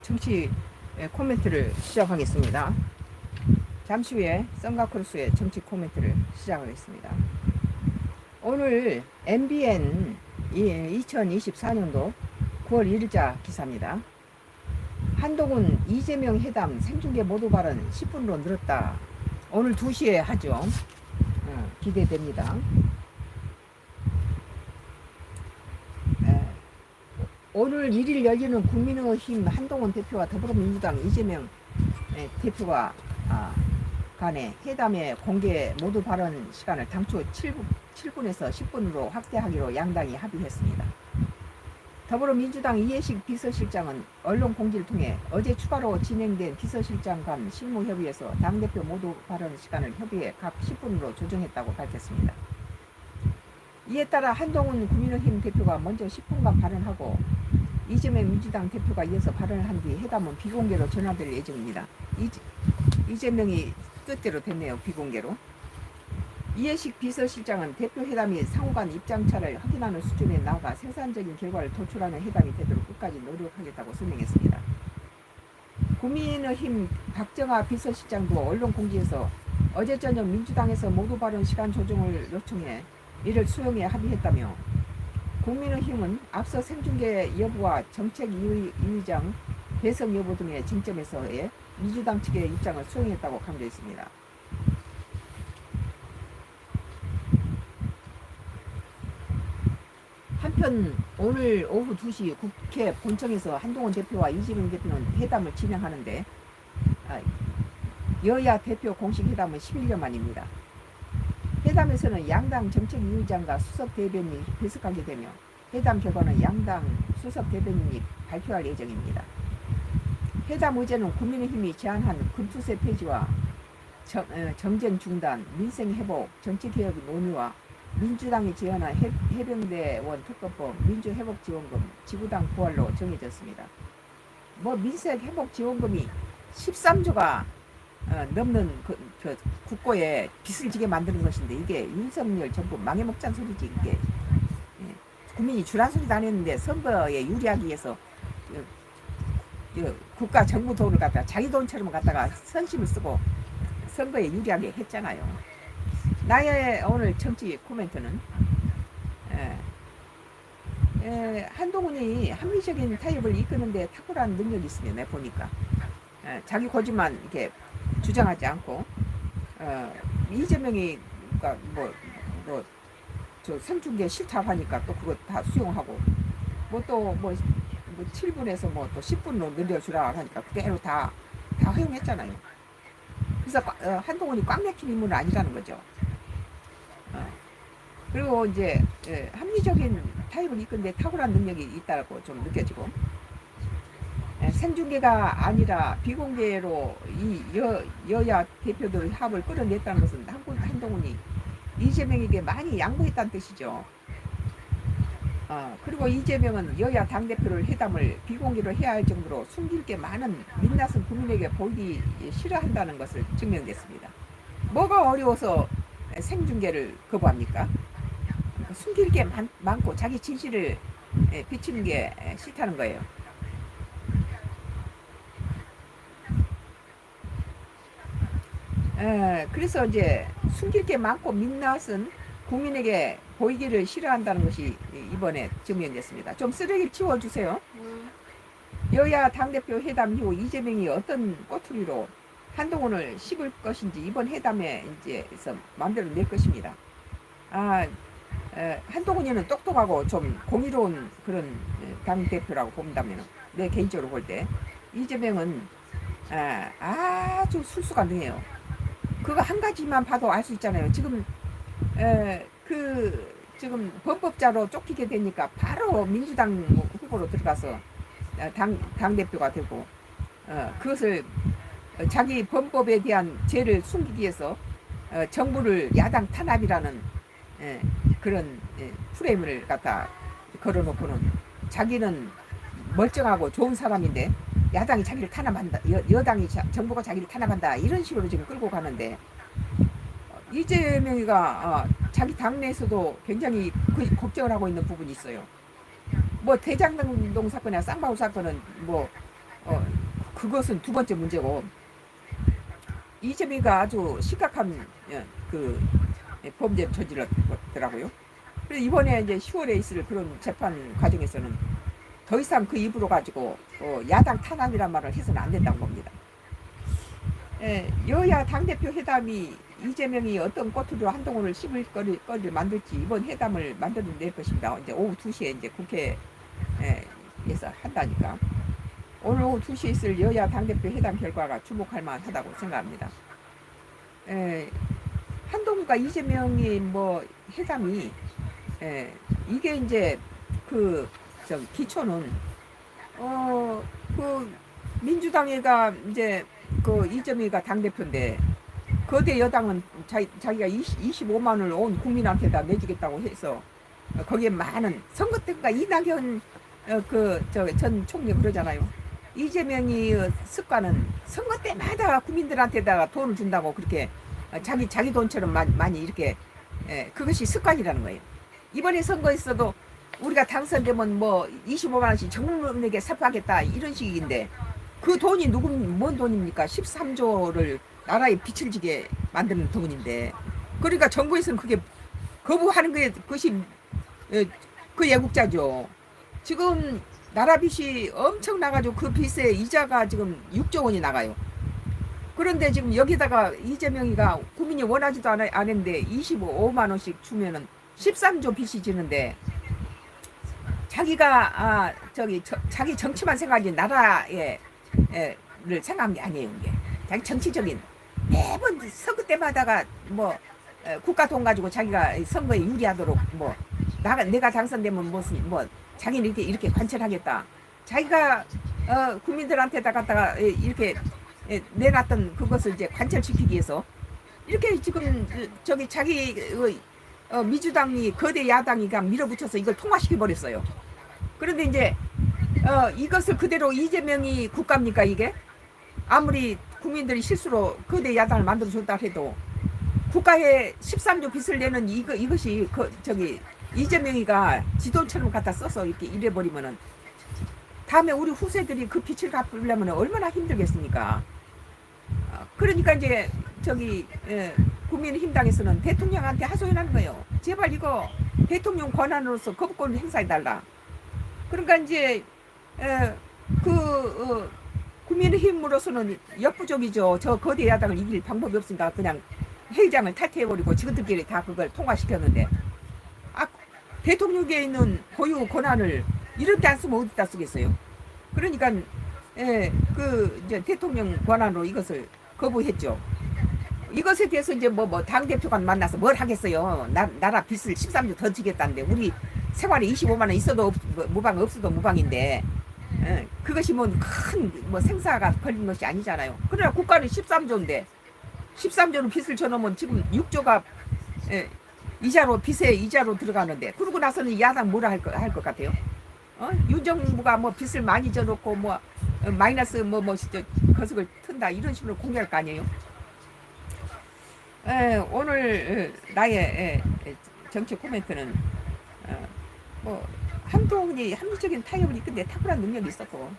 정치 코멘트를 시작하겠습니다. 잠시 후에 썬가크루스의 정치 코멘트를 시작하겠습니다. 오늘 MBN 2024년도 9월 1일자 기사입니다. 한동훈 이재명 회담 생중계 모두 발언 10분으로 늘었다. 오늘 2시에 하죠. 기대됩니다. 오늘 1일 열리는 국민의힘 한동훈 대표와 더불어민주당 이재명 대표가 간에 회담의 공개 모두 발언 시간을 당초 7분에서 10분으로 확대하기로 양당이 합의했습니다. 더불어민주당 이해식 비서실장은 언론 공지를 통해 어제 추가로 진행된 비서실장 간 실무협의에서 당대표 모두 발언 시간을 협의해 각 10분으로 조정했다고 밝혔습니다. 이에 따라 한동훈 국민의힘 대표가 먼저 10분간 발언하고 이재명 민주당 대표가 이어서 발언을 한 뒤 회담은 비공개로 전환될 예정입니다. 이재명이 뜻대로 됐네요. 비공개로. 이해식 비서실장은 대표 회담이 상호간 입장차를 확인하는 수준에 나아가 생산적인 결과를 도출하는 회담이 되도록 끝까지 노력하겠다고 설명했습니다. 국민의힘 박정아 비서실장도 언론 공지에서 어제 저녁 민주당에서 모두 발언 시간 조정을 요청해 이를 수용해 합의했다며 국민의힘은 앞서 생중계 여부와 정책위의장 배석 여부 등의 쟁점에서의 민주당 측의 입장을 수용했다고 강조했습니다. 한편 오늘 오후 2시 국회 본청에서 한동훈 대표와 이재명 대표는 회담을 진행하는데 여야 대표 공식 회담은 11년 만입니다. 회담에서는 양당 정책위의장과 수석 대변인이 배석하게 되며 회담 결과는 양당 수석 대변인이 발표할 예정입니다. 회담 의제는 국민의힘이 제안한 금투세 폐지와 정전 중단, 민생 회복, 정치개혁 논의와 민주당이 제안한 해병대원 특검법, 민주회복지원금, 지구당 부활로 정해졌습니다. 민생 회복지원금이 13조가 넘는 국고에 빚을 지게 만드는 것인데 이게 윤석열 정부 망해먹자는 소리지. 이게 국민이 주란 소리도 안 했는데 선거에 유리하기 위해서 국가 정부 돈을 갖다가 자기 돈처럼 갖다가 선심을 쓰고 선거에 유리하게 했잖아요. 나의 오늘 정치 코멘트는 한동훈이 합리적인 타협을 이끄는데 탁월한 능력이 있으면 내가 보니까 자기 고집만 이렇게 주장하지 않고 이재명이 저 생중계 싫다고 하니까 또 그거 다 수용하고 또 7분에서 또 10분으로 늘려주라 하니까 그대로 다 허용했잖아요. 그래서 한동훈이 꽉 막힌 인물은 아니라는 거죠. 그리고 이제 합리적인 타입을 이끄는데 탁월한 능력이 있다고 좀 느껴지고 생중계가 아니라 비공개로 이 여야 대표들 합을 끌어냈다는 것은 한동훈이 이재명에게 많이 양보했다는 뜻이죠. 그리고 이재명은 여야 당대표를 회담을 비공개로 해야 할 정도로 숨길 게 많은 민낯은 국민에게 보이기 싫어한다는 것을 증명됐습니다. 뭐가 어려워서 생중계를 거부합니까? 숨길 게 많고 자기 진실을 비치는 게 싫다는 거예요. 그래서 이제 숨길 게 많고 민낯은 국민에게 보이기를 싫어한다는 것이 이번에 증명됐습니다. 좀 쓰레기를 치워주세요. 여야 당대표 회담 이후 이재명이 어떤 꼬투리로 한동훈을 씹을 것인지 이번 회담에 이제서 마음대로 낼 것입니다. 한동훈이는 똑똑하고 좀 공의로운 그런 당대표라고 본다면 내 개인적으로 볼 때 이재명은 아주 술수가 능해요. 그거 한 가지만 봐도 알 수 있잖아요. 지금 지금 범법자로 쫓기게 되니까 바로 민주당 후보로 들어가서 당대표가 되고 그것을 자기 범법에 대한 죄를 숨기기 위해서 정부를 야당 탄압이라는 그런 프레임을 갖다 걸어놓고는 자기는 멀쩡하고 좋은 사람인데 야당이 자기를 탄압한다, 여당이 정부가 자기를 탄압한다 이런 식으로 지금 끌고 가는데 이재명이가 자기 당내에서도 굉장히 걱정을 하고 있는 부분이 있어요. 대장동 사건이나 쌍방울 사건은 그것은 두 번째 문제고, 이재명이가 아주 심각한 그 범죄를 저질렀더라고요. 그래서 이번에 이제 10월에 있을 그런 재판 과정에서는 더 이상 그 입으로 가지고 야당 탄압이란 말을 해서는 안 된다고 봅니다. 여야 당대표 회담이 이재명이 어떤 꼬투리로 한동훈을 씹을 거리를 만들지 이번 회담을 만들어낼 것입니다. 이제 오후 2시에 이제 국회에서 한다니까. 오늘 오후 2시에 있을 여야 당대표 회담 결과가 주목할 만하다고 생각합니다. 한동훈과 이재명이 뭐 회담이 이게 이제 그 기초는 그 민주당이가 이제 그 이재명이가 당대표인데 거대 여당은 자기가 25만 원을 온 국민한테다 내주겠다고 해서 거기에 많은 선거 때가 이낙연 전 총리 그러잖아요. 이재명이 습관은 선거 때마다 국민들한테다가 돈을 준다고 그렇게 자기 돈처럼 많이 이렇게 그것이 습관이라는 거예요. 이번에 선거에서도 우리가 당선되면 뭐 25만 원씩 정문에게 삽하겠다 이런 식인데 그 돈이 뭔 돈입니까? 13조를 나라에 빚을 지게 만드는 돈인데 그러니까 정부에서는 그게 거부하는 게 그것이 그 애국자죠. 지금 나라 빚이 엄청 나가지고 그 빚에 이자가 지금 6조 원이 나가요. 그런데 지금 여기다가 이재명이가 국민이 원하지도 않았는데 25만 원씩 주면은 13조 빚이 지는데 자기가 자기 정치만 생각하지 나라를 생각한 게 아니에요. 이게 자기 정치적인 매번 선거 때마다가 뭐 국가 돈 가지고 자기가 선거에 유리하도록 뭐 내가 당선되면 무슨 뭐 자기는 이렇게 관철하겠다. 자기가 국민들한테다 갖다가 이렇게 내놨던 그것을 이제 관철시키기 위해서 이렇게 지금 자기 민주당이 거대 야당이가 밀어붙여서 이걸 통과시켜 버렸어요. 그런데 이제 이것을 그대로 이재명이 국가입니까 이게? 아무리 국민들이 실수로 거대 야당을 만들어줬다 해도 국가에 13조 빚을 내는 이것이 이재명이가 지돈처럼 갖다 써서 이렇게 이래버리면은 다음에 우리 후세들이 그 빚을 갚으려면 얼마나 힘들겠습니까? 그러니까 이제 국민의힘당에서는 대통령한테 하소연하는 거예요. 제발 이거 대통령 권한으로서 거부권을 행사해달라. 그러니까 이제 국민의힘으로서는 역부족이죠. 저 거대 야당을 이길 방법이 없으니까 그냥 회의장을 탈퇴해버리고 지금들끼리 다 그걸 통과시켰는데 대통령에 있는 고유 권한을 이럴 때 안 쓰면 어디다 쓰겠어요? 그러니까 이제 대통령 권한으로 이것을 거부했죠. 이것에 대해서 이제 뭐 당대표가 만나서 뭘 하겠어요. 나라 빚을 13조 더 지겠다는데 우리 생활에 25만 원 있어도 무방 없어도 무방인데 그것이 뭐 큰 생사가 걸린 것이 아니잖아요. 그러나 국가는 13조인데 13조로 빚을 쳐놓으면 지금 6조가 빚에 이자로 들어가는데 그러고 나서는 야당 뭐라 할 것 같아요? 윤 정부가 뭐 빚을 많이 져놓고 마이너스 거석을 튼다 이런 식으로 공개할 거 아니에요? 오늘 나의 정치 코멘트는 한동훈이 합리적인 타협을 이끈데 탁월한 능력이 있었고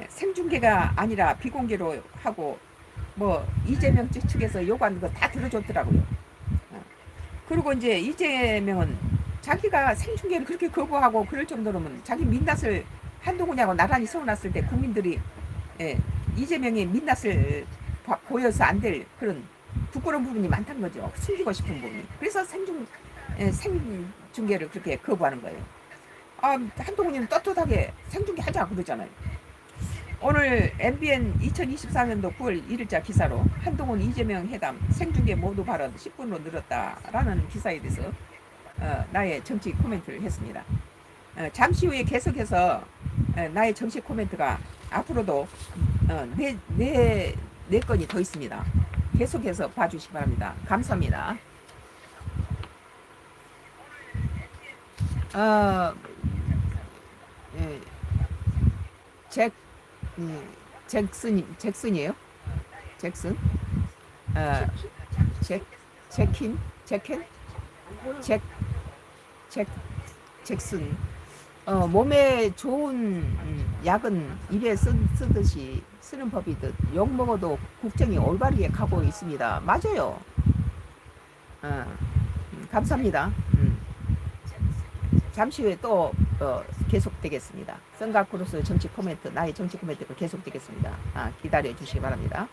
생중계가 아니라 비공개로 하고 이재명 측에서 요구하는 거 다 들어줬더라고요. 그리고 이제 이재명은 자기가 생중계를 그렇게 거부하고 그럴 정도로는 자기 민낯을 한동훈하고 나란히 세워놨을 때 국민들이 이재명의 민낯을 보여서 안 될 그런 부끄러운 부분이 많다는 거죠. 숨기고 싶은 부분이. 그래서 생중계를 그렇게 거부하는 거예요. 한동훈이는 떳떳하게 생중계 하자 그러잖아요. 오늘 MBN 2024년도 9월 1일자 기사로 한동훈 이재명 회담 생중계 모두 발언 10분으로 늘었다라는 기사에 대해서 나의 정치 코멘트를 했습니다. 잠시 후에 계속해서 나의 정치 코멘트가 앞으로도 네 건이 더 있습니다. 계속해서 봐주시기 바랍니다. 감사합니다. 잭슨이에요? 잭슨? 잭슨. 몸에 좋은 약은 입에 쓰듯이 쓰는 법이듯 욕 먹어도 국정이 올바르게 가고 있습니다. 맞아요. 어, 감사합니다. 잠시 후에 또 계속되겠습니다. 선각크로스 정치 코멘트, 나의 정치 코멘트가 계속되겠습니다. 기다려 주시기 바랍니다.